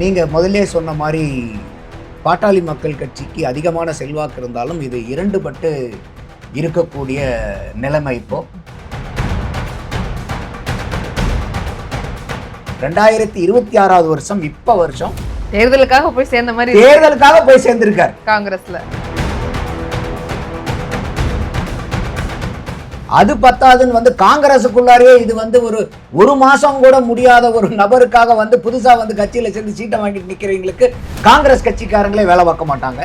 நீங்கள் முதல்ல சொன்ன மாதிரி பாட்டாளி மக்கள் கட்சிக்கு அதிகமான செல்வாக்கு இருந்தாலும் இது இரண்டுபட்டு இருக்கக்கூடிய நிலைமை இப்போ 2026 வருஷம் வருஷம் தேர்தலுக்காக போய் சேர்ந்த மாதிரி தேர்தலுக்காக போய் சேர்ந்திருக்கார் காங்கிரஸ்ல. அது பத்தாதுன்னு காங்கிரஸுக்குள்ளாரே இது ஒரு மாசம் கூட முடியாத ஒரு நபருக்காக புதுசா கட்சியில சேர்ந்து சீட்டை வாங்கிட்டு நிக்கிறவங்களுக்கு காங்கிரஸ் கட்சிக்காரங்களே வேலை பார்க்க மாட்டாங்க.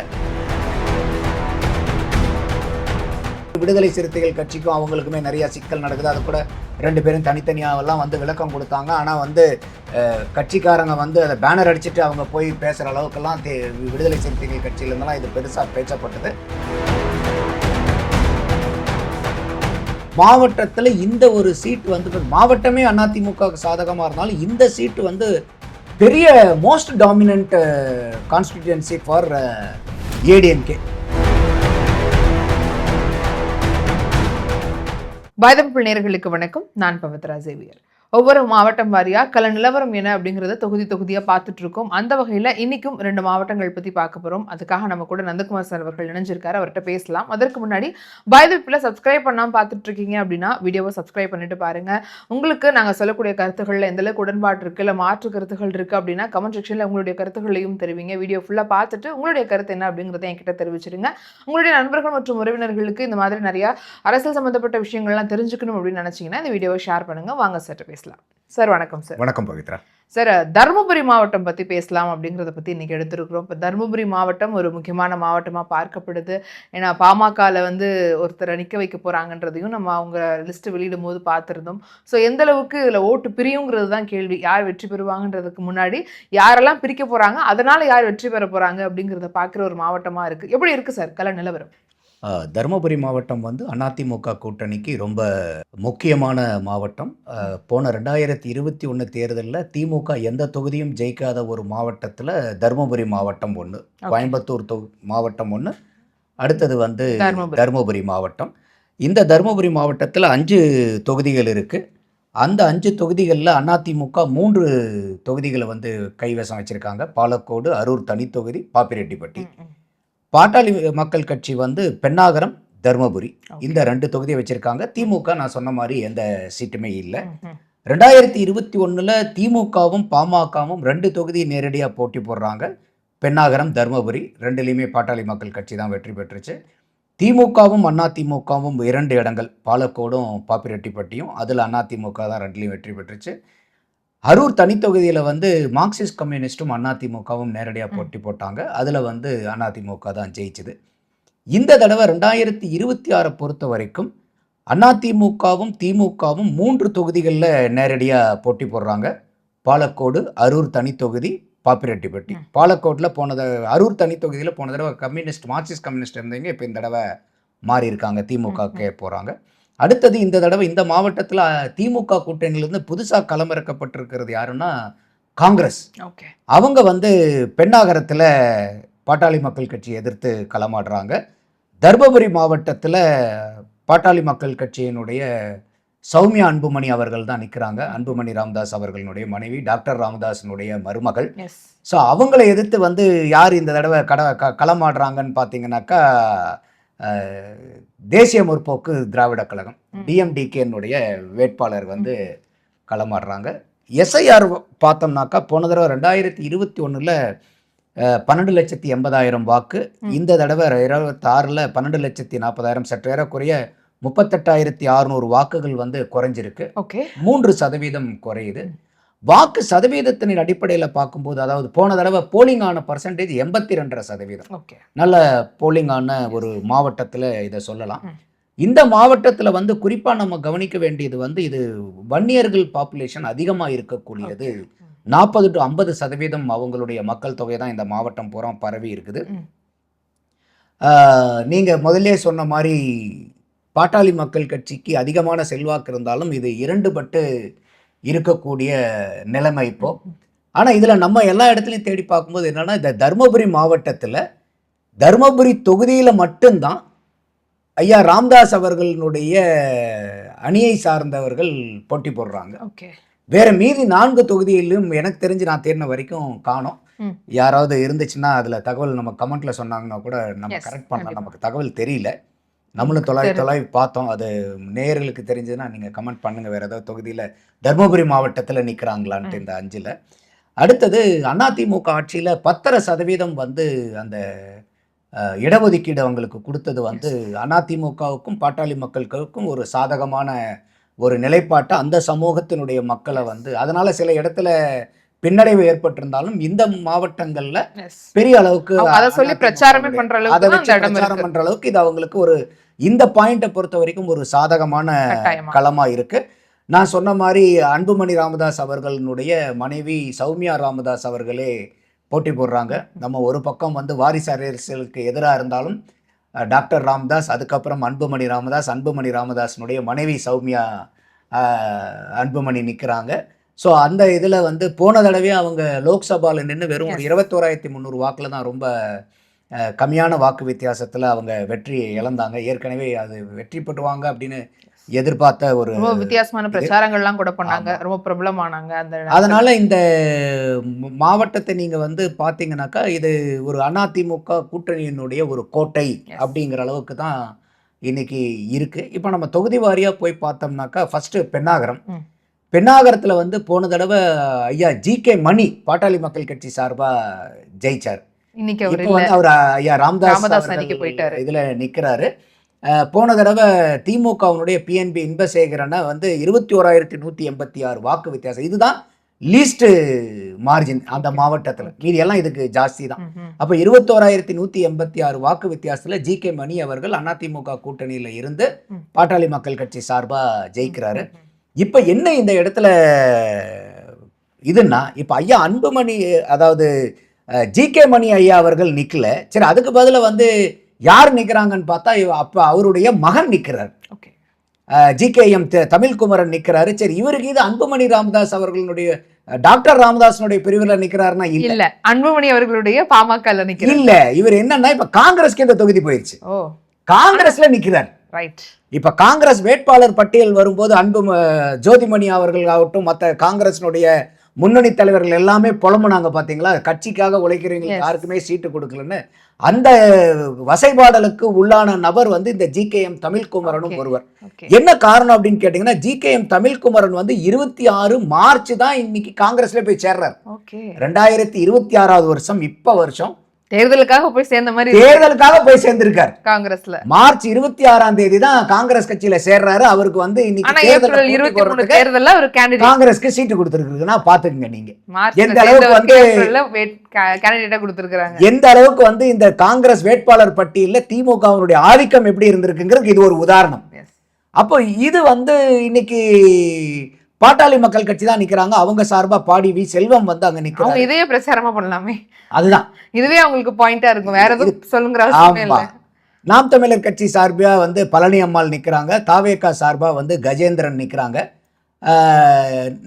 விடுதலை சிறுத்தைகள் கட்சிக்கும் அவங்களுக்குமே நிறைய சிக்கல் நடக்குது. அது கூட 2 பேரும் தனித்தனியாவெல்லாம் விளக்கம் கொடுத்தாங்க. ஆனால் கட்சிக்காரங்க அதை பேனர் அடிச்சுட்டு அவங்க போய் பேசுகிற அளவுக்கெல்லாம் விடுதலை சிறுத்தைகள் கட்சியிலேருந்தெல்லாம் இது பெருசாக பேசப்பட்டது. மாவட்டத்தில் இந்த ஒரு சீட் மாவட்டமே அதிமுகவுக்கு சாதகமாக இருந்தாலும் இந்த சீட்டு பெரிய most dominant constituency for ADMK. பாய்தமிழ் நேயர்களுக்கு வணக்கம். நான் பவித்ரா சேவியர். ஒவ்வொரு மாவட்டம் வாரியா கள நிலவரம் என்ன அப்படிங்கிறத தொகுதியா பார்த்துட்டு இருக்கோம். அந்த வகையில இன்னைக்கும் 2 மாவட்டங்கள் பத்தி பார்க்க போறோம். அதுக்காக நம்ம கூட நந்தகுமார் சார் அவர்கள் இணைஞ்சிருக்காரு. அவர்கிட்ட பேசலாம். அதற்கு முன்னாடி பாய்தமிழ்ல சப்ஸ்கிரைப் பண்ணாம பார்த்துட்டு இருக்கீங்க அப்படின்னா வீடியோவை சப்ஸ்கிரைப் பண்ணிட்டு பாருங்க. உங்களுக்கு நாங்க சொல்லக்கூடிய கருத்துக்கள்ல எந்த அளவுக்கு உடன்பாடு இருக்கு இல்ல மாற்று கருத்துகள் இருக்கு அப்படின்னா கமெண்ட் செக்ஷன்ல உங்களுடைய கருத்துக்களையும் தெரிவிங்க. வீடியோ ஃபுல்லா பார்த்துட்டு உங்களுடைய கருத்து என்ன அப்படிங்கறத என்கிட்ட தெரிவிச்சிருங்க. உங்களுடைய நண்பர்கள் மற்றும் உறவினர்களுக்கு இந்த மாதிரி நிறைய அரசியல் சம்பந்தப்பட்ட விஷயங்கள்லாம் தெரிஞ்சுக்கணும் அப்படின்னு நினைச்சீங்கன்னா இந்த வீடியோவை ஷேர் பண்ணுங்க. வாங்க சார் பேசலாம். சார் வணக்கம். சார் வணக்கம் பவித்ரா. சார், தருமபுரி மாவட்டம் பத்தி பேசலாம் அப்படிங்கறத பத்தி இன்னைக்கு எடுத்திருக்கிறோம். இப்போ தருமபுரி மாவட்டம் ஒரு முக்கியமான மாவட்டமா பார்க்கப்படுது. ஏன்னா பாமகல ஒருத்தரை நிக்க வைக்க போறாங்கன்றதையும் நம்ம அவங்க லிஸ்ட் வெளியிடும் போது பார்த்திருந்தோம். ஸோ எந்த அளவுக்கு இதுல ஓட்டு பிரியுங்கிறது தான் கேள்வி. யார் வெற்றி பெறுவாங்கன்றதுக்கு முன்னாடி யாரெல்லாம் பிரிக்க போறாங்க, அதனால யார் வெற்றி பெற போறாங்க அப்படிங்கிறத பார்க்குற ஒரு மாவட்டமா இருக்கு. எப்படி இருக்கு சார் கள நிலவரம்? தருமபுரி மாவட்டம் அதிமுக கூட்டணிக்கு ரொம்ப முக்கியமான மாவட்டம். போன 2021 தேர்தலில் திமுக எந்த தொகுதியும் ஜெயிக்காத ஒரு மாவட்டத்தில் தருமபுரி மாவட்டம் ஒன்று, கோயம்புத்தூர் மாவட்டம் ஒன்று, அடுத்தது தருமபுரி மாவட்டம். இந்த தருமபுரி மாவட்டத்தில் 5 தொகுதிகள் இருக்குது. அந்த 5 தொகுதிகளில் அதிமுக 3 தொகுதிகளை கைவசம் வச்சுருக்காங்க. பாலக்கோடு, அரூர் தனித்தொகுதி, பாப்பிரெட்டிப்பட்டி. பாட்டாளி மக்கள் கட்சி பென்னாகரம், தருமபுரி, இந்த 2 தொகுதியை வச்சிருக்காங்க. திமுக நான் சொன்ன மாதிரி எந்த சீட்டுமே இல்லை. 2021 திமுகவும் பாமகவும் 2 தொகுதி நேரடியாக போட்டி போடுறாங்க. பென்னாகரம், தருமபுரி 2லையுமே பாட்டாளி மக்கள் கட்சி தான் வெற்றி பெற்றுச்சு. திமுகவும் அதிமுகவும் 2 இடங்கள், பாலக்கோடும் பாப்பிரெட்டிப்பட்டியும், அதில் அதிமுக தான் 2லையும் வெற்றி பெற்றுச்சு. அரூர் தனித்தொகுதியில் மார்க்சிஸ்ட் கம்யூனிஸ்டும் அதிமுகவும் நேரடியாக போட்டி போட்டாங்க. அதில் அதிமுக தான் ஜெயிச்சுது. இந்த தடவை 2026 பொறுத்த வரைக்கும் அதிமுகவும் திமுகவும் 3 தொகுதிகளில் நேரடியாக போட்டி போடுறாங்க. பாலக்கோடு, அரூர் தனித்தொகுதி, பாப்பிரெட்டிப்பட்டி. பாலக்கோட்டில் அரூர் தனித்தொகுதியில் போன தடவை மார்க்சிஸ்ட் கம்யூனிஸ்ட் இருந்தவங்க இப்போ இந்த தடவை மாறி இருக்காங்க, திமுகக்கே போகிறாங்க. அடுத்தது இந்த தடவை இந்த மாவட்டத்தில் திமுக கூட்டணியிலிருந்து புதுசாக களமிறக்கப்பட்டிருக்கிறது யாருன்னா காங்கிரஸ். அவங்க பென்னாகரத்தில் பாட்டாளி மக்கள் கட்சியை எதிர்த்து களமாடுறாங்க. தர்மபுரி மாவட்டத்தில் பாட்டாளி மக்கள் கட்சியினுடைய சௌமியா அன்புமணி அவர்கள் தான் நிற்கிறாங்க. அன்புமணி ராமதாஸ் அவர்களுடைய மனைவி, டாக்டர் ராமதாஸினுடைய மருமகள். ஸோ அவங்களை எதிர்த்து யார் இந்த தடவை களமாடுறாங்கன்னு பார்த்தீங்கன்னாக்கா தேசிய முற்போக்கு திராவிட கழகம், டிஎம்டிகேனுடைய வேட்பாளர் களமாடுறாங்க. எஸ்ஐஆர் பார்த்தோம்னாக்கா போன தடவை 2021 12,80,000 வாக்கு. இந்த தடவை 26 12,40,000, சற்று ஏறக்குறைய 38,600 வாக்குகள் குறைஞ்சிருக்கு. 3% குறையுது. வாக்கு சதவீதத்தின் அடிப்படையில் பார்க்கும்போது, அதாவது போன தடவை போலிங் ஆன பர்சன்டேஜ் 82%. நல்ல போலிங் ஆன ஒரு மாவட்டத்தில் இதை சொல்லலாம். இந்த மாவட்டத்தில் குறிப்பாக நம்ம கவனிக்க வேண்டியது இது வன்னியர்கள் பாப்புலேஷன் அதிகமாக இருக்கக்கூடியது. 40 to 50% அவங்களுடைய மக்கள் தொகை தான் இந்த மாவட்டம் பூரா பரவி இருக்குது. நீங்கள் முதல்ல சொன்ன மாதிரி பாட்டாளி மக்கள் கட்சிக்கு அதிகமான செல்வாக்கு இருந்தாலும் இது இரண்டுபட்டு இருக்கக்கூடிய நிலைமை இப்போ. ஆனால் இதில் நம்ம எல்லா இடத்துலையும் தேடி பார்க்கும்போது என்னென்னா, இந்த தருமபுரி மாவட்டத்தில் தருமபுரி தொகுதியில் மட்டும்தான் ஐயா ராமதாஸ் அவர்களுடைய அணியை சார்ந்தவர்கள் போட்டி போடுறாங்க. வேற மீதி 4 தொகுதியிலும் எனக்கு தெரிஞ்சு நான் தேடின வரைக்கும் காணோம். ம். யாராவது இருந்துச்சுன்னா அதுல தகவல் நம்ம கமெண்ட்ல சொன்னாங்கன்னா கூட நம்ம எஸ், கரெக்ட் பண்ணலாம். கண்டிப்பா. நமக்கு தகவல் தெரியல. நம்மளும் தொலாவி பார்த்தோம். அது நேயர்களுக்கு தெரிஞ்சதுன்னா நீங்க கமெண்ட் பண்ணுங்க. வேற ஏதாவது தொகுதியில தர்மபுரி மாவட்டத்துல நிக்கிறாங்களான்ட்டு இந்த 5ல. அடுத்தது அதிமுக ஆட்சியில 10% வந்து அந்த இடஒதுக்கீடு அவங்களுக்கு குடுத்தது வந்து அதிமுகவுக்கும், பாட்டாளி மக்களுக்கும் ஒரு சாதகமான ஒரு நிலைப்பாட்ட அந்த சமூகத்தினுடைய மக்கள வந்து அதனால சில இடத்துல பின்னடைவு ஏற்பட்டிருந்தாலும், இந்த மாவட்டங்கள்ல எஸ். பெரிய அளவுக்கு அவங்க அத சொல்லி பிரச்சாரமே அதிமுகவுடைய பண்ற அத அளவுக்கு தான் வச்சு அந்த இடம் பிரச்சாரம் இருக்கு. பண்ற அளவுக்கு இது அவங்களுக்கு ஒரு இந்த பாயிண்ட்ட பொறுத்தவரைக்கும் ஒரு சாதகமான கட்டாயமா. களமா இருக்கு. நான் சொன்ன மாரி அன்புமணி ராமதாஸ் அவர்களுடைய மனைவி சௌமியா ராமதாஸ் அவர்களே போட்டி போடுறாங்க. நம்ம ஒரு பக்கம் வந்து வாரிசு அரசியலுக்கு எதிரா இருந்தாலும் டாக்டர் ராமதாஸ், அதுக்கப்புறம் அன்புமணி ராமதாஸ், அன்புமணி ராமதாஸினுடைய மனைவி சௌமியா அன்புமணி நிற்கிறாங்க. ஸோ அந்த இதில் வந்து போன தடவையே அவங்க லோக்சபாவில் நின்று வெறும் ஒரு 21,300 வாக்கில் தான் ரொம்ப கம்மியான வாக்கு வித்தியாசத்தில் அவங்க வெற்றி இழந்தாங்க. ஏற்கனவே அது வெற்றி பெற்றுவாங்க அப்படின்னு எதிர்பார்த்த ஒரு ரொம்ப வித்தியாசமான பிரச்சாரங்கள்லாம் கூட பண்ணாங்க. ரொம்ப பிரபலமானாங்க அந்த அதனால இந்த மாவட்டத்தை நீங்க வந்து பார்த்தீங்கன்னாக்கா இது ஒரு அதிமுக கூட்டணியினுடைய ஒரு கோட்டை அப்படிங்கிற அளவுக்கு தான் இன்னைக்கு இருக்கு. இப்போ நம்ம தொகுதி வாரியா போய் பார்த்தோம்னாக்கா ஃபர்ஸ்ட் பென்னாகரம். பென்னாகரத்தில் வந்து போன தடவை ஐயா ஜி.கே. மணி பாட்டாளி மக்கள் கட்சி சார்பா ஜெயிச்சார். இன்னைக்கு இப்போ வந்து அவர் ஐயா ராமதாஸ் அன்னைக்கு போயிட்டாரு. இதுல நிக்கிறாரு. போன தடவை திமுகவினுடைய பிஎன்பி இன்பசேகரனை வந்து 21,186 வாக்கு வித்தியாசம். இதுதான் லீஸ்ட் மார்ஜின் அந்த மாவட்டத்தில். மீதி எல்லாம் இதுக்கு ஜாஸ்தி தான். அப்போ 21,186 வாக்கு வித்தியாசத்தில் ஜி.கே. மணி அவர்கள் அதிமுக கூட்டணியில் இருந்து பாட்டாளி மக்கள் கட்சி சார்பா ஜெயிக்கிறாரு. இப்போ என்ன இந்த இடத்துல இதுன்னா இப்போ ஐயா அன்புமணி அதாவது ஜி.கே. மணி ஐயா அவர்கள் நிக்கல. சரி, அதுக்கு பதிலா வந்து யார் நிக்கிறாங்கன்னு பார்த்தா அப்ப அவருடைய மகன் நிக்கிறார். ஜி.கே.எம். தமிழ்குமரன் நிக்கிறாரு. சரி, இவருக்கு இது அன்புமணி ராமதாஸ் அவர்களுடைய டாக்டர் ராமதாஸனுடைய பிரிவுல நிக்கிறாருன்னா இல்ல, அன்புமணி அவர்களுடைய பாமகல நிக்கிறார். இல்ல, இவர் என்னன்னா இப்ப காங்கிரஸ்க்கு இந்த தொகுதி போயிருச்சு. காங்கிரஸ்ல நிக்கிறார். இப்ப காங்கிரஸ் வேட்பாளர் பட்டியல் வரும்போது ஜோதிமணி அவர்கள் ஆகட்டும், மற்ற காங்கிரஸினுடைய முன்னணி தலைவர்கள் எல்லாமே புலம்புனாங்க பாத்தீங்களா, கட்சிக்காக உழைக்கிறவங்களுக்கு யாருக்குமே சீட்டு கொடுக்கலன்னு. அந்த வசைபாடலுக்கு உள்ளான நபர் வந்து இந்த ஜி.கே.எம். தமிழ்குமரனும் ஒருவர். என்ன காரணம் அப்படின்னு கேட்டீங்கன்னா, ஜி.கே.எம். தமிழ்குமரன் வந்து 26 மார்ச் தான் இன்னைக்கு காங்கிரஸ்ல போய் சேர்றார். 2026 வருஷம், இப்ப வருஷம் தேர்தலுக்காக போய் சேர்ந்த மாதிரி தேர்தலுக்காக போய் சேர்ந்திருக்கார் காங்கிரஸ்ல. மார்ச் 26ஆம் தேதி தான் காங்கிரஸ் கட்சியில சேர்றாரு. அவருக்கு வந்து இன்னைக்கு ஏப்ரல் 23 தேர்தல்ல ஒரு கேண்டிடேட் காங்கிரஸ்க்கு சீட்டு கொடுத்திருக்குன்னா பாத்துக்கங்க நீங்க எந்த அளவுக்கு வந்து கேண்டிடேட்டா கொடுத்திருக்காங்க, எந்த அளவுக்கு வந்து இந்த காங்கிரஸ் வேட்பாளர் பட்டியல்ல திமுகவினுடைய ஆதிக்கம் எப்படி இருந்திருக்குங்கிறது இது ஒரு உதாரணம். அப்போ இது வந்து இன்னைக்கு பாட்டாளி மக்கள் கட்சி தான் நிக்கிறாங்க. அவங்க சார்பா பாடி வி செல்வம் வந்து அங்க நிக்கிறாங்க. இதையே பிரச்சாரமா பண்ணலாமே. அதுதான் இதுவே அவங்களுக்கு பாயிண்டா இருக்கும். வேற எதுவும் சொல்லுங்கிற அவசியமே இல்ல. நாம் தமிழர் கட்சி சார்பா வந்து பழனி அம்மாள் நிக்கிறாங்க. தாவேகா சார்பா வந்து கஜேந்திரன் நிக்கிறாங்க.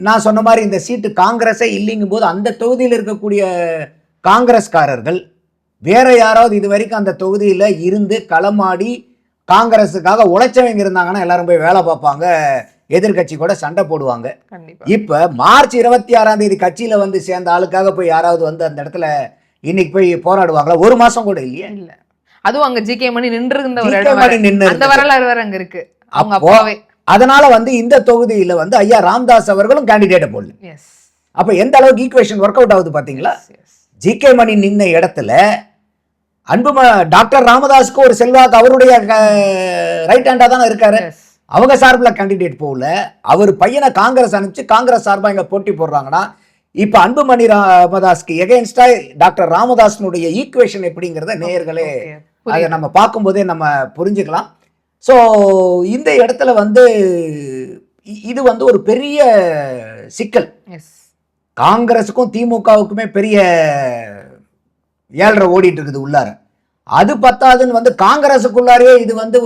நான் சொன்ன மாதிரி இந்த சீட்டு காங்கிரஸே இல்லைங்கும் போது அந்த தொகுதியில் இருக்கக்கூடிய காங்கிரஸ்காரர்கள் வேற யாராவது இது வரைக்கும் அந்த தொகுதியில இருந்து களமாடி காங்கிரஸுக்காக உழைச்சவங்க இருந்தாங்கன்னா எல்லாரும் போய் வேலை பார்ப்பாங்க, எதிர்கட்சி கூட சண்டை போடுவாங்க. இப்ப மார்ச் 26ஆம் தேதி கட்சியில வந்து சேர்ந்த ஆளுக்காக போய் யாராவது வந்து அந்த இடத்துல இன்னைக்கு போய் போராடுவாங்களா? ஒரு மாசம் கூட இல்லையா? இல்ல. அதுவும் அங்க ஜி.கே. மணி நின்று இருந்த ஒரு இடம், அந்த வரலாறு வேற அங்க இருக்கு. அவங்க அப்பாவே அதனால வந்து இந்த தொகுதியில வந்து ஐயா ராமதாஸ் அவர்களும் கேண்டிடேட் போடல. அப்ப எந்த அளவுக்கு ஈக்குவேஷன் ஒர்க் அவுட் ஆகுது பாத்தீங்களா? ஜி.கே. மணி நின்ன இடத்துல டாக்டர் ராமதாஸ்க்கு ஒரு செல்வாக்கு அவருடைய ரைட் ஹேண்டா தானே இருக்காரு. அவங்க சார்பில் கேண்டிடேட் போகல, அவர் பையனை காங்கிரஸ் அனுப்பிச்சு காங்கிரஸ் சார்பாக இங்கே போட்டி போடுறாங்கன்னா இப்போ அன்புமணி ராமதாஸ்க்கு எகெயின்ஸ்டா டாக்டர் ராமதாஸ்னுடைய ஈக்குவேஷன் எப்படிங்கிறத நேயர்களே அதை நம்ம பார்க்கும்போதே நம்ம புரிஞ்சுக்கலாம். ஸோ இந்த இடத்துல வந்து இது வந்து ஒரு பெரிய சிக்கல். காங்கிரஸுக்கும் திமுகவுக்குமே பெரிய ஏழரை ஓடிட்டு இருக்குது உள்ளார. அது பத்தாதுன்னு வந்து காங்கிரஸுக்குள்ளாரே இது வந்து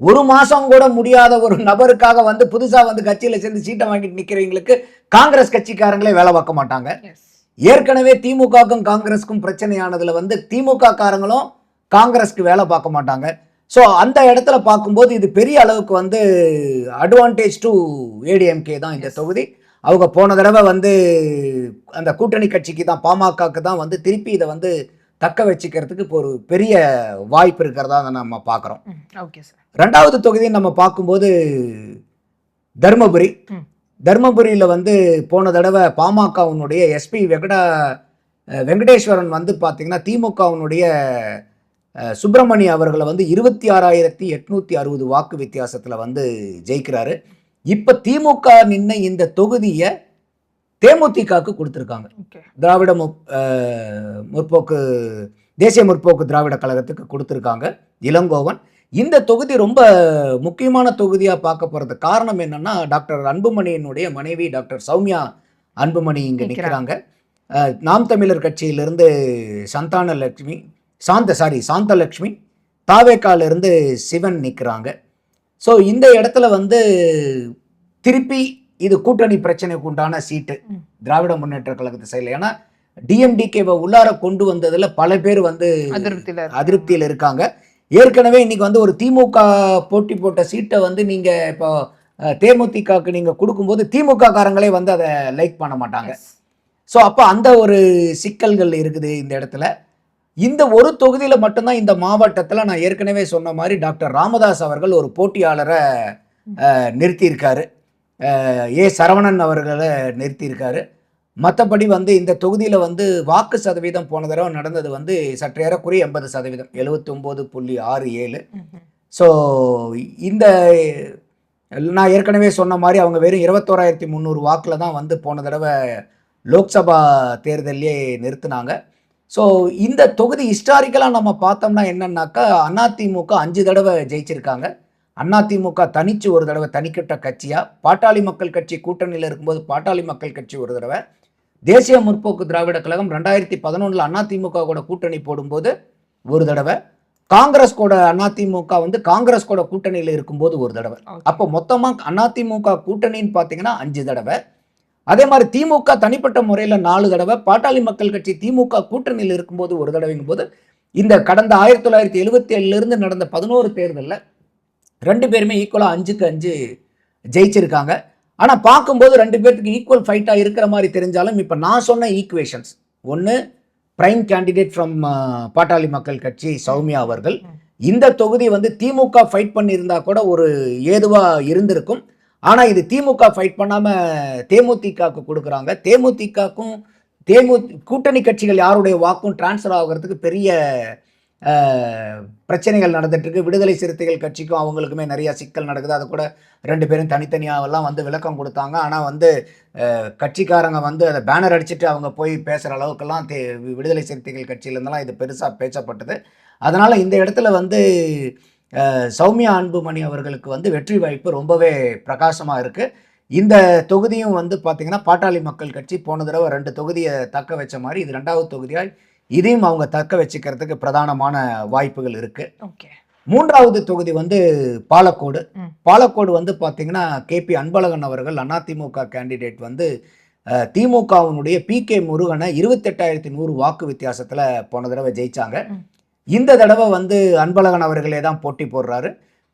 ஒரு மாசம் கூட முடியாத ஒரு நபருக்காக வந்து புதுசா வந்து கட்சியில சேர்ந்து சீட்டை வாங்கிட்டு நிக்கிறவங்களுக்கு காங்கிரஸ் கட்சிக்காரங்களே வேலை பார்க்க மாட்டாங்க. ஏற்கனவே திமுகவுக்கும் காங்கிரஸுக்கும் பிரச்சனையானதுல வந்து திமுக காரங்களும் காங்கிரஸ்க்கு வேலை பார்க்க மாட்டாங்க. ஸோ அந்த இடத்துல பார்க்கும்போது இது பெரிய அளவுக்கு வந்து அட்வான்டேஜ் டு ஏடிஎம்கே தான் இந்த தொகுதி. அவங்க போன தடவை வந்து அந்த கூட்டணி கட்சிக்கு தான், பாமகக்கு தான் வந்து திருப்பி இதை வந்து தக்க வச்சுக்கிறதுக்கு இப்போ ஒரு பெரிய வாய்ப்பு இருக்கிறதா நம்ம பார்க்குறோம். Okay sir. 2வது தொகுதியை நம்ம பார்க்கும்போது தருமபுரி. தருமபுரியில் வந்து போன தடவை பாமகவினுடைய எஸ்பி வெங்கடேஸ்வரன் வந்து பார்த்தீங்கன்னா திமுகவினுடைய சுப்பிரமணிய அவர்களை வந்து 26,860 வாக்கு வித்தியாசத்தில் வந்து ஜெயிக்கிறாரு. இப்போ திமுக நின்ன இந்த தொகுதியை தேமுதிகவுக்கு கொடுத்துருக்காங்க. திராவிட முற்போக்கு தேசிய முற்போக்கு திராவிட கழகத்துக்கு கொடுத்துருக்காங்க இளங்கோவன். இந்த தொகுதி ரொம்ப முக்கியமான தொகுதியாக பார்க்க போகிறது காரணம் என்னன்னா, டாக்டர் அன்புமணியினுடைய மனைவி டாக்டர் சௌமியா அன்புமணி இங்கே நிற்கிறாங்க. நாம் தமிழர் கட்சியிலிருந்து சாந்தலட்சுமி, தாவேக்காலிருந்து சிவன் நிற்கிறாங்க. ஸோ இந்த இடத்துல வந்து திருப்பி இது கூட்டணி பிரச்சனைக்கு உண்டான சீட்டு திராவிட முன்னேற்ற கழகத்தை சைடில். ஏன்னா டிஎம்டிகேவை உள்ளார கொண்டு வந்ததில் பல பேர் வந்து அதிருப்தியில் இருக்காங்க. ஏற்கனவே இன்னைக்கு வந்து ஒரு திமுக போட்டி போட்ட சீட்டை வந்து நீங்கள் இப்போ தேமுதிகவுக்கு நீங்கள் கொடுக்கும்போது திமுக காரங்களே வந்து அதை லைக் பண்ண மாட்டாங்க. ஸோ அப்போ அந்த ஒரு சிக்கல்கள் இருக்குது இந்த இடத்துல. இந்த ஒரு தொகுதியில் மட்டும்தான் இந்த மாவட்டத்தில் நான் ஏற்கனவே சொன்ன மாதிரி டாக்டர் ராமதாஸ் அவர்கள் ஒரு போட்டியாளரை நிறுத்தியிருக்காரு. சரவணன் அவர்களை நிறுத்தியிருக்காரு. மற்றபடி வந்து இந்த தொகுதியில் வந்து வாக்கு சதவீதம் போன தடவை நடந்தது வந்து சற்றேறக்குறைய 80%, 79.67. ஸோ இந்த நான் ஏற்கனவே சொன்ன மாதிரி அவங்க வெறும் 21,300 வாக்கில் தான் வந்து போன தடவை லோக்சபா தேர்தலே நிறுத்தினாங்க. ஸோ இந்த தொகுதி ஹிஸ்டாரிக்கலாக நம்ம பார்த்தோம்னா என்னன்னாக்கா, அதிமுக 5 தடவை ஜெயிச்சிருக்காங்க. அதிமுக தனிச்சு ஒரு தடவை தனிக்கிட்ட கட்சியாக, பாட்டாளி மக்கள் கட்சி கூட்டணியில் இருக்கும்போது பாட்டாளி மக்கள் கட்சி ஒரு தடவை, தேசிய முற்போக்கு திராவிட கழகம் 2011 அதிமுக கூட கூட்டணி போடும்போது ஒரு தடவை, காங்கிரஸ் கூட அதிமுக வந்து காங்கிரஸ் கூட கூட்டணியில் இருக்கும்போது ஒரு தடவை. அப்போ மொத்தமாக அதிமுக கூட்டணின்னு பார்த்தீங்கன்னா 5 தடவை. அதே மாதிரி திமுக தனிப்பட்ட முறையில் 4 தடவை, பாட்டாளி மக்கள் கட்சி திமுக கூட்டணியில் இருக்கும்போது ஒரு தடவைங்கும் போது இந்த கடந்த 1977 நடந்த 11 தேர்தலில் 2 பேருமே ஈக்குவலாக 5க்கு 5 ஜெயிச்சிருக்காங்க. ஆனால் பார்க்கும்போது 2 பேருக்கு ஈக்குவல் ஃபைட்டாக இருக்கிற மாதிரி தெரிஞ்சாலும் இப்போ நான் சொன்ன ஈக்குவேஷன்ஸ், ஒன்று பிரைம் கேண்டிடேட் ஃப்ரம் பாட்டாளி மக்கள் கட்சி சௌமியா அவர்கள், இந்த தொகுதி வந்து திமுக ஃபைட் பண்ணியிருந்தா கூட ஒரு ஏதுவாக இருந்திருக்கும். ஆனால் இது திமுக ஃபைட் பண்ணாமல் தேமுதிகவுக்கு கொடுக்குறாங்க. தேமுதிகவுக்கும் கூட்டணி கட்சிகள் யாருடைய வாக்கும் டிரான்ஸ்ஃபர் ஆகிறதுக்கு பெரிய பிரச்சனைகள் நடந்துட்டுருக்கு. விடுதலை சிறுத்தைகள் கட்சிக்கும் அவங்களுக்குமே நிறையா சிக்கல் நடக்குது. அதை கூட 2 பேரும் தனித்தனியாகலாம் வந்து விளக்கம் கொடுத்தாங்க. ஆனால் வந்து கட்சிக்காரங்க வந்து அதை பேனர் அடிச்சுட்டு அவங்க போய் பேசுகிற அளவுக்கெல்லாம் விடுதலை சிறுத்தைகள் கட்சியிலேருந்தெல்லாம் இது பெருசாக பேசப்பட்டது. அதனால் இந்த இடத்துல வந்து சௌமியா அன்புமணி அவர்களுக்கு வந்து வெற்றி வாய்ப்பு ரொம்பவே பிரகாசமாக இருக்குது. இந்த தொகுதியும் வந்து பார்த்திங்கன்னா பாட்டாளி மக்கள் கட்சி போன தடவை 2 தொகுதியை தக்க வச்ச மாதிரி இது 2வது தொகுதியாக இதையும் அவங்க தக்க வச்சுக்கிறதுக்கு பிரதானமான வாய்ப்புகள் இருக்குது. 3வது தொகுதி வந்து பாலக்கோடு. பாலக்கோடு வந்து பார்த்திங்கன்னா KP அன்பழகன் அவர்கள் அதிமுக கேண்டிடேட் வந்து திமுகவினுடைய PK முருகனை 28,100 வாக்கு வித்தியாசத்தில் போன தடவை ஜெயிச்சாங்க. இந்த தடவை வந்து அன்பழகன் அவர்களே தான் போட்டி போடுறாரு.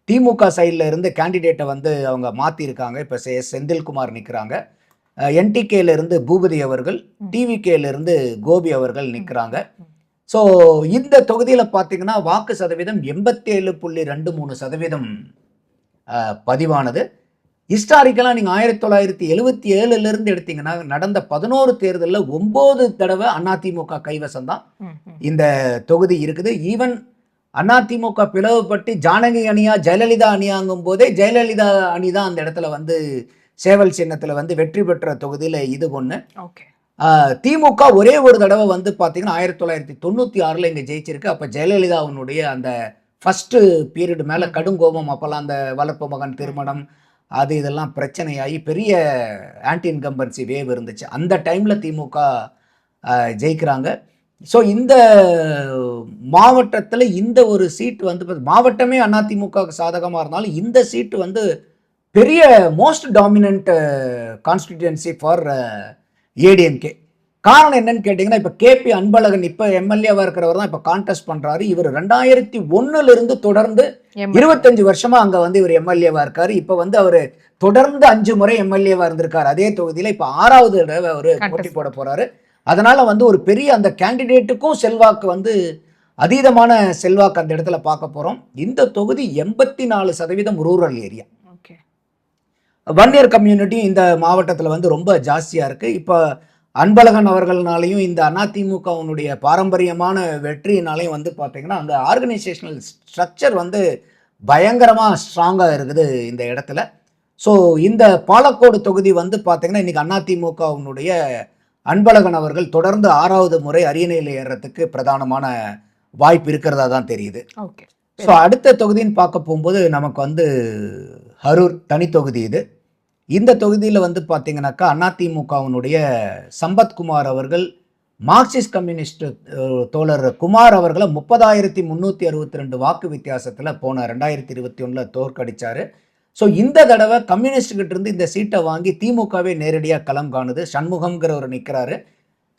திமுக சைடில் இருந்து கேண்டிடேட்டை வந்து அவங்க மாற்றிருக்காங்க. இப்போ செந்தில்குமார் நிற்கிறாங்க. NTKல இருந்து பூபதி அவர்கள், TVKல இருந்து கோபி அவர்கள் நிற்கிறாங்க. ஸோ இந்த தொகுதியில் பார்த்தீங்கன்னா வாக்கு சதவீதம் 87.23% பதிவானது. ஹிஸ்டாரிக்கலாக நீங்கள் 1977 எடுத்தீங்கன்னா நடந்த 11 தேர்தலில் 9 தடவை அதிமுக கைவசம் தான் இந்த தொகுதி இருக்குது. ஈவன் அதிமுக பிளவுபட்டு ஜானகி அணியா ஜெயலலிதா அணியாங்கும் போதே ஜெயலலிதா அணி தான் அந்த இடத்துல வந்து சேவல் சின்னத்தில் வந்து வெற்றி பெற்ற தொகுதியில் இது ஒன்று. திமுக ஒரே ஒரு தடவை வந்து பார்த்தீங்கன்னா 1996 இங்கே ஜெயிச்சிருக்கு. அப்போ ஜெயலலிதாவினுடைய அந்த ஃபஸ்ட்டு பீரியடு மேலே கடுங்கோபம், அப்போல்லாம் அந்த வளர்ப்பு மகன் திருமணம் அது இதெல்லாம் பிரச்சனையாகி பெரிய ஆன்டி இன்கம்பன்சி வேவ் இருந்துச்சு. அந்த டைமில் திமுக ஜெயிக்கிறாங்க. ஸோ இந்த மாவட்டத்தில் இந்த ஒரு சீட்டு வந்து மாவட்டமே அதிமுகவுக்கு சாதகமாக இருந்தாலும் இந்த சீட்டு வந்து பெரிய most dominant constituency for ADMK. காரணம் என்னன்னு கேட்டீங்கன்னா, இப்ப கேபி அன்பழகன் இப்ப எம்எல்ஏவா இருக்கிறவர் தான் இப்ப கான்டெஸ்ட் பண்றாரு. இவர் 2001ல இருந்து தொடர்ந்து 25 வருஷமா அங்க வந்து இவர் எம்எல்ஏவா இருக்காரு. இப்ப வந்து அவரு தொடர்ந்து 5 முறை எம்எல்ஏவா இருந்திருக்காரு அதே தொகுதியில. இப்ப 6வது தடவை அவரு போட்டி போட போறாரு. அதனால வந்து ஒரு பெரிய அந்த கேண்டிடேட்டுக்கும் செல்வாக்கு வந்து அதீதமான செல்வாக்கு அந்த இடத்துல பார்க்க போறோம். இந்த தொகுதி 84% rural area. Okay. Vanniyar community இந்த மாவட்டத்துல வந்து ரொம்ப ஜாஸ்தியா இருக்கு. இப்ப அன்பழகன் அவர்கள்னாலையும் இந்த அதிமுகவினுடைய பாரம்பரியமான வெற்றியினாலையும் வந்து பார்த்தீங்கன்னா அந்த ஆர்கனைசேஷனல் ஸ்ட்ரக்சர் வந்து பயங்கரமா ஸ்ட்ராங்கா இருக்குது இந்த இடத்துல. ஸோ இந்த பாலக்கோடு தொகுதி வந்து பார்த்தீங்கன்னா இன்னைக்கு அதிமுகவினுடைய அன்பழகன் அவர்கள் தொடர்ந்து 6வது முறை அரியணையில் ஏறுறதுக்கு பிரதானமான வாய்ப்பு இருக்கிறதா தான் தெரியுது. ஓகே. ஸோ அடுத்த தொகுதின்னு பார்க்க போகும்போது நமக்கு வந்து அரூர் தனி தொகுதி இது. இந்த தொகுதியில் வந்து பார்த்தீங்கன்னாக்கா அதிமுகவினுடைய சம்பத்குமார் அவர்கள் மார்க்சிஸ்ட் கம்யூனிஸ்ட் தோழர் குமார் அவர்களை 30,362 வாக்கு வித்தியாசத்தில் போன 2021 தோற்கடிச்சாரு. ஸோ இந்த தடவை கம்யூனிஸ்ட் கிட்ட இருந்து இந்த சீட்டை வாங்கி திமுகவே நேரடியாக களம் காணுது. சண்முகம்ங்கிறவர் நிற்கிறாரு.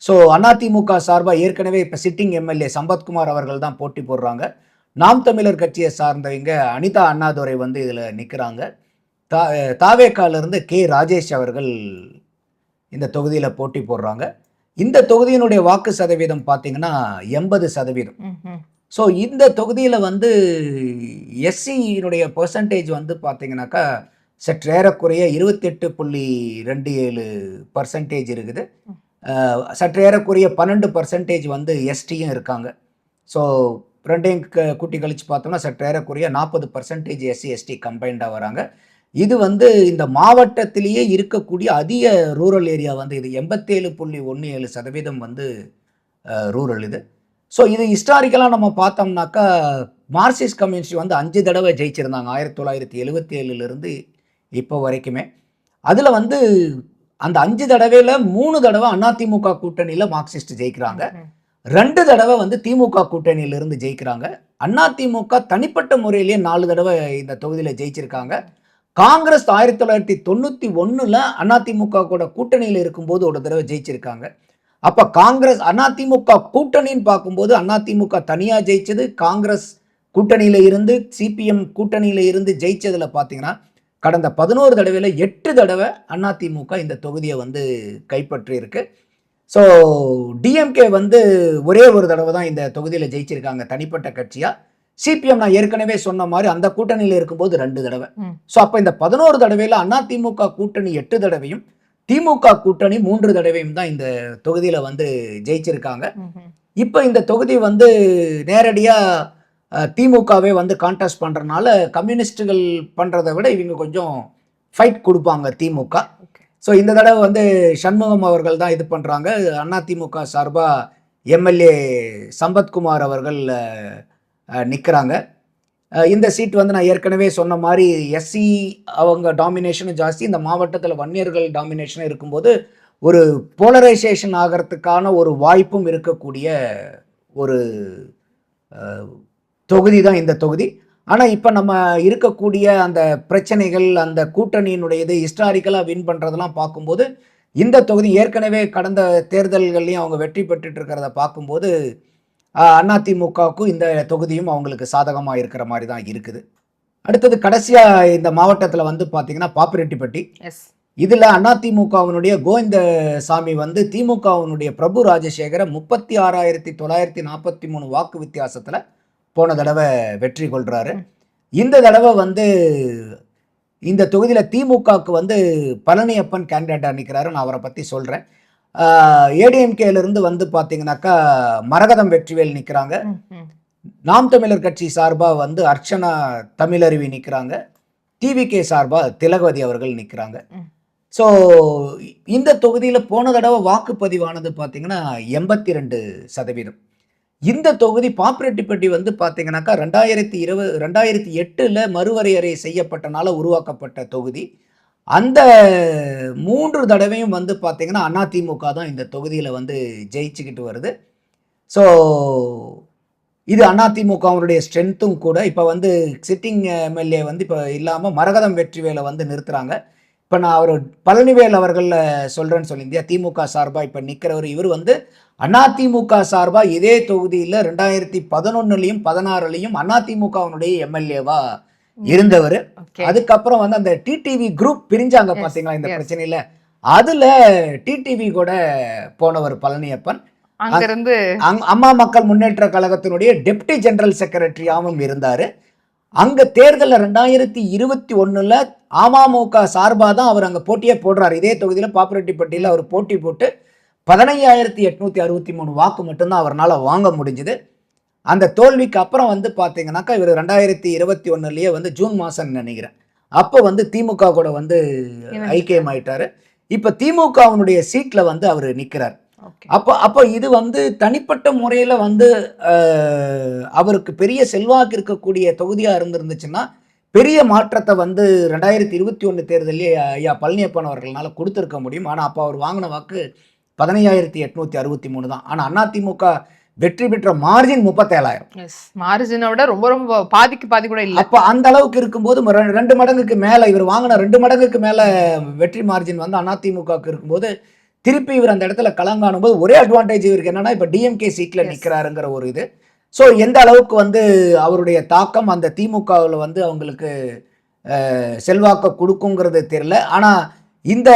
ஸோ அதிமுக சார்பாக ஏற்கனவே இப்போ சிட்டிங் எம்எல்ஏ சம்பத்குமார் அவர்கள் தான் போட்டி போடுறாங்க. நாம் தமிழர் கட்சியை சார்ந்தவங்க அனிதா அண்ணாதுரை வந்து இதில் நிற்கிறாங்க. தாவேக்காலிருந்து கே ராஜேஷ் அவர்கள் இந்த தொகுதியில் போட்டி போடுறாங்க. இந்த தொகுதியினுடைய வாக்கு சதவீதம் பார்த்தீங்கன்னா 80%. ஸோ இந்த தொகுதியில் வந்து எஸ்சியினுடைய பெர்சன்டேஜ் வந்து பார்த்தீங்கன்னாக்கா சற்றேறக்குறைய 28.27% இருக்குது. சற்றேறக்குறைய 12% வந்து எஸ்டியும் இருக்காங்க. ஸோ ரெண்டையும் கூட்டி கழிச்சு பார்த்தோம்னா சற்றேறக்குறைய 40% எஸ்சி எஸ்டி கம்பைண்டாக வராங்க. இது வந்து இந்த மாவட்டத்திலேயே இருக்கக்கூடிய அதிக ரூரல் ஏரியா வந்து இது 87.17% வந்து ரூரல் இது. ஸோ இது ஹிஸ்டாரிக்கலாக நம்ம பார்த்தோம்னாக்கா மார்க்சிஸ்ட் கம்யூனிஸ்ட் வந்து 5 தடவை ஜெயிச்சிருந்தாங்க 1977லேருந்து இப்போ வரைக்குமே. அதில் வந்து அந்த 5 தடவையில் 3 தடவை அதிமுக கூட்டணியில் மார்க்சிஸ்ட் ஜெயிக்கிறாங்க. 2 தடவை வந்து திமுக கூட்டணியிலிருந்து ஜெயிக்கிறாங்க. அதிமுக தனிப்பட்ட முறையிலேயே 4 தடவை இந்த தொகுதியில் ஜெயிச்சிருக்காங்க. காங்கிரஸ் 1991ல் அதிமுக கூட கூட்டணியில் இருக்கும்போது ஒரு தடவை ஜெயிச்சிருக்காங்க. அப்போ காங்கிரஸ் அதிமுக கூட்டணின்னு பார்க்கும்போது அதிமுக தனியாக ஜெயிச்சது, காங்கிரஸ் கூட்டணியில் இருந்து சிபிஎம் கூட்டணியில் இருந்து ஜெயிச்சதில் பார்த்தீங்கன்னா கடந்த 11 தடவையில் 8 தடவை அதிமுக இந்த தொகுதியை வந்து கைப்பற்றி இருக்கு. ஸோ டிஎம்கே வந்து ஒரே ஒரு தடவை தான் இந்த தொகுதியில் ஜெயிச்சிருக்காங்க தனிப்பட்ட கட்சியாக. சிபிஎம் நான் ஏற்கனவே சொன்ன மாதிரி அந்த கூட்டணியில் இருக்கும்போது 2 தடவை. ஸோ அப்போ இந்த 11 தடவையில் அதிமுக கூட்டணி 8 தடவையும் திமுக கூட்டணி 3 தடவையும் தான் இந்த தொகுதியில் வந்து ஜெயிச்சிருக்காங்க. இப்போ இந்த தொகுதி வந்து நேரடியாக திமுகவே வந்து கான்டெஸ்ட் பண்ணுறதுனால கம்யூனிஸ்டுகள் பண்ணுறதை விட இவங்க கொஞ்சம் ஃபைட் கொடுப்பாங்க திமுக. ஸோ இந்த தடவை வந்து சண்முகம் அவர்கள் தான் இது பண்ணுறாங்க. அதிமுக சார்பாக எம்எல்ஏ சம்பத்குமார் அவர்கள் நிற்கிறாங்க. இந்த சீட் வந்து நான் ஏற்கனவே சொன்ன மாதிரி எஸ்சி அவங்க டாமினேஷனும் ஜாஸ்தி, இந்த மாவட்டத்தில் வன்னியர்கள் டாமினேஷனும் இருக்கும்போது ஒரு போலரைசேஷன் ஆகிறதுக்கான ஒரு வாய்ப்பும் இருக்கக்கூடிய ஒரு தொகுதி தான் இந்த தொகுதி. ஆனால் இப்போ நம்ம இருக்கக்கூடிய அந்த பிரச்சனைகள் அந்த கூட்டணியினுடையது ஹிஸ்டாரிக்கலாக வின் பண்ணுறதெல்லாம் பார்க்கும்போது இந்த தொகுதி ஏற்கனவே கடந்த தேர்தல்கள்லையும் அவங்க வெற்றி பெற்றுட்டு இருக்கிறத பார்க்கும்போது அதிமுகவுக்கும் இந்த தொகுதியும் அவங்களுக்கு சாதகமாக இருக்கிற மாதிரி தான் இருக்குது. அடுத்தது கடைசியாக இந்த மாவட்டத்தில் வந்து பார்த்தீங்கன்னா பாப்பிரெட்டிப்பட்டி. இதில் அதிமுகவினுடைய கோவிந்தசாமி வந்து திமுகவினுடைய பிரபு ராஜசேகர 36,943 வாக்கு வித்தியாசத்தில் போன தடவை வெற்றி கொள்கிறாரு. இந்த தடவை வந்து இந்த தொகுதியில் திமுகவுக்கு வந்து பழனியப்பன் கேண்டிடேட்டாக நிற்கிறாரு. நான் அவரை பற்றி சொல்கிறேன். ஏடிஎம்கேலிருந்து வந்து பார்த்தீங்கன்னாக்கா மரகதம் வெற்றிவேல் நிற்கிறாங்க. நாம் தமிழர் கட்சி சார்பாக வந்து அர்ச்சனா தமிழருவி நிற்கிறாங்க. டிவிகே சார்பாக திலகவதி அவர்கள் நிற்கிறாங்க. ஸோ இந்த தொகுதியில் போன தடவை வாக்குப்பதிவானது பார்த்தீங்கன்னா 82%. இந்த தொகுதி பாப்பிரெட்டிப்பட்டி வந்து பார்த்தீங்கன்னாக்கா 2008ல் மறுவரையறை செய்யப்பட்டனால உருவாக்கப்பட்ட தொகுதி. அந்த 3 தடவையும் வந்து பார்த்தீங்கன்னா அதிமுக தான் இந்த தொகுதியில் வந்து ஜெயிச்சுக்கிட்டு வருது. ஸோ இது அதிமுகவுடைய ஸ்ட்ரென்த்தும் கூட. இப்போ வந்து சிட்டிங் எம்எல்ஏ வந்து இப்போ இல்லாமல் மரகதம் வெற்றிவேலை வந்து நிறுத்துகிறாங்க. இப்போ நான் அவர் பழனிவேல் அவர்கள் சொல்கிறேன்னு சொல்லியிருந்தியா திமுக சார்பாக இப்போ நிற்கிறவர். இவர் வந்து அதிமுக சார்பாக இதே தொகுதியில் 2011லையும் 16லையும் அதிமுகவினுடைய எம்எல்ஏவா இருந்தவர். அதுக்கப்புறம் வந்து அந்த டிடிவி குரூப் பிரிஞ்சாங்க பார்த்தீங்களா இந்த பிரச்சனையில், அதில் டிடிவி கூட போனவர் பழனியப்பன். அங்கிருந்து அம்மா மக்கள் முன்னேற்ற கழகத்தினுடைய டெப்டி ஜெனரல் செக்ரட்டரியாகவும் இருந்தார். அங்கே தேர்தலில் 2021 அமமுக சார்பாக தான் அவர் அங்கே போட்டியே போடுறார். இதே தொகுதியில் பாப்புரெட்டிப்பட்டியில் அவர் போட்டி போட்டு 15,863 வாக்கு மட்டும்தான் அவரால் வாங்க முடிஞ்சுது. அந்த தோல்விக்கு அப்புறம் வந்து பார்த்தீங்கன்னாக்கா இவர் 2021 வந்து ஜூன் மாதம் நினைக்கிறேன், அப்போ வந்து திமுக கூட வந்து ஐக்கியமாயிட்டாரு. இப்போ திமுகவினுடைய சீட்டில் வந்து அவர் நிற்கிறார். அப்போ இது வந்து தனிப்பட்ட முறையில் வந்து அவருக்கு பெரிய செல்வாக்கு இருக்கக்கூடிய தொகுதியாக இருந்துருந்துச்சுன்னா பெரிய மாற்றத்தை வந்து 2021 தேர்தலே ஐயா பழனியப்பன் அவர்களால் கொடுத்துருக்க முடியும். ஆனால் அப்போ அவர் வாங்கின வாக்கு 15,863 தான். ஆனால் அதிமுக வெற்றி பெற்ற மார்ஜின் 37,000. மார்ஜினோட ரொம்ப ரொம்ப பாதிக்கு பாதி கூட இல்லை. அப்போ அந்த அளவுக்கு இருக்கும்போது 2 மடங்குக்கு மேலே இவர் வாங்கின 2 மடங்குக்கு மேலே வெற்றி மார்ஜின் வந்து அதிமுகவுக்கு இருக்கும்போது திருப்பி இவர் அந்த இடத்துல களங்காணும் போது ஒரே அட்வான்டேஜ் இவருக்கு என்னன்னா இப்போ டிஎம்கே சீட்டில் நிற்கிறாருங்கிற ஒரு இது. ஸோ எந்த அளவுக்கு வந்து அவருடைய தாக்கம் அந்த திமுகவில் வந்து அவங்களுக்கு செல்வாக்க கொடுக்குங்கிறது தெரியல. ஆனால் இந்த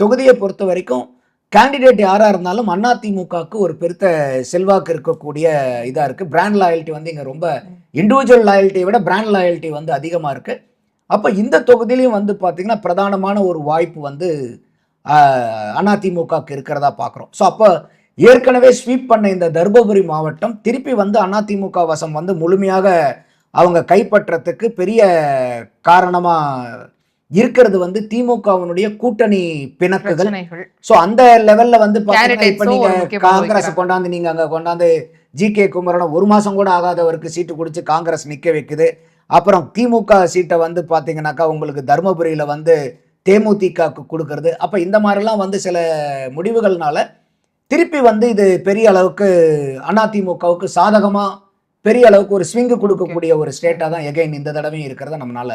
தொகுதியை பொறுத்த வரைக்கும் கேண்டிடேட் யாராக இருந்தாலும் அதிமுகவுக்கு ஒரு பெருத்த செல்வாக்கு இருக்கக்கூடிய இதாக இருக்குது. பிராண்ட் லாயல்ட்டி வந்து இங்கே ரொம்ப இண்டிவிஜுவல் லாயல்ட்டியை விட பிராண்ட் லாயல்ட்டி வந்து அதிகமாக இருக்குது. அப்போ இந்த தொகுதியிலையும் வந்து பார்த்திங்கன்னா பிரதானமான ஒரு வாய்ப்பு வந்து அதிமுகவுக்கு இருக்கிறதா பார்க்குறோம். ஸோ அப்போ ஏற்கனவே ஸ்வீப் பண்ண இந்த தர்மபுரி மாவட்டம் திருப்பி வந்து அதிமுக வசம் வந்து முழுமையாக அவங்க கைப்பற்றத்துக்கு பெரிய காரணமாக இருக்கிறது வந்து திமுகவினுடைய கூட்டணி பிணக்குகள். ஸோ அந்த லெவலில் வந்து பார்த்தீங்கன்னா இப்போ நீங்கள் காங்கிரஸ் கொண்டாந்து நீங்கள் அங்கே கொண்டாந்து ஜி.கே. குமரனை 1 மாதம் கூட ஆகாதவருக்கு சீட்டு கொடுத்து காங்கிரஸ் நிற்க வைக்குது. அப்புறம் திமுக சீட்டை வந்து பார்த்தீங்கன்னாக்கா உங்களுக்கு தருமபுரியில் வந்து தேமுதிகக்கு கொடுக்கறது. அப்போ இந்த மாதிரிலாம் வந்து சில முடிவுகள்னால திருப்பி வந்து இது பெரிய அளவுக்கு அதிமுகவுக்கு சாதகமாக பெரிய அளவுக்கு ஒரு ஸ்விங்கு கொடுக்கக்கூடிய ஒரு ஸ்டேட்டாக தான் எகைன் இந்த தடவையும் இருக்கிறத நம்மளால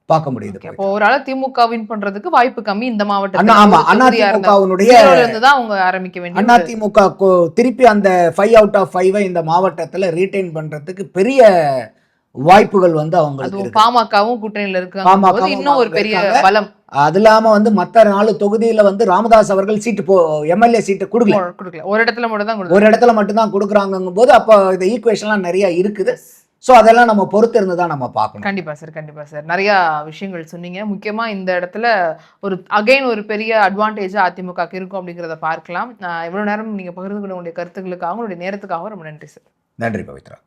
பார்க்க முடியுது. அப்போ ஒரு ஆள திமுக வின் பண்றதுக்கு வாய்ப்பு கம்மி இந்த மாவட்டத்துல. ஆமா, அதிமுகவுடைய அவங்க ஆரம்பிக்க வேண்டிய அதிமுக திருப்பி அந்த 5 out of 5 இந்த மாவட்டத்துல ரீடைன் பண்றதுக்கு பெரிய வாய்ப்புகள் வந்து அவங்களுக்கு. பாமகவும் கூட்டணியில இருக்காங்க, இன்னும் ஒரு பெரிய பலம். அது இல்லாம வந்து மற்ற 4 தொகுதியில வந்து ராமதாஸ் அவர்கள் சீட்டு எம்எல்ஏ சீட்டு கொடுக்கல. ஒரு இடத்துல மட்டும் தான் கொடுக்குறாங்கும் போது அப்போ இந்த ஈக்குவேஷன்லாம் நிறைய இருக்குது. ஸோ அதெல்லாம் நம்ம பொறுத்து இருந்து தான் நம்ம பார்க்கணும். கண்டிப்பா சார் நிறைய விஷயங்கள் சொன்னீங்க. முக்கியமா இந்த இடத்துல ஒரு பெரிய அட்வான்டேஜ் அதிமுக இருக்கும் அப்படிங்கிறத பார்க்கலாம். இவ்வளவு நேரம் நீங்க பகிர்ந்து கொண்ட உங்களுடைய கருத்துக்களுக்காக உங்களுடைய நேரத்துக்காக ரொம்ப நன்றி சார். நன்றி பவித்ரா.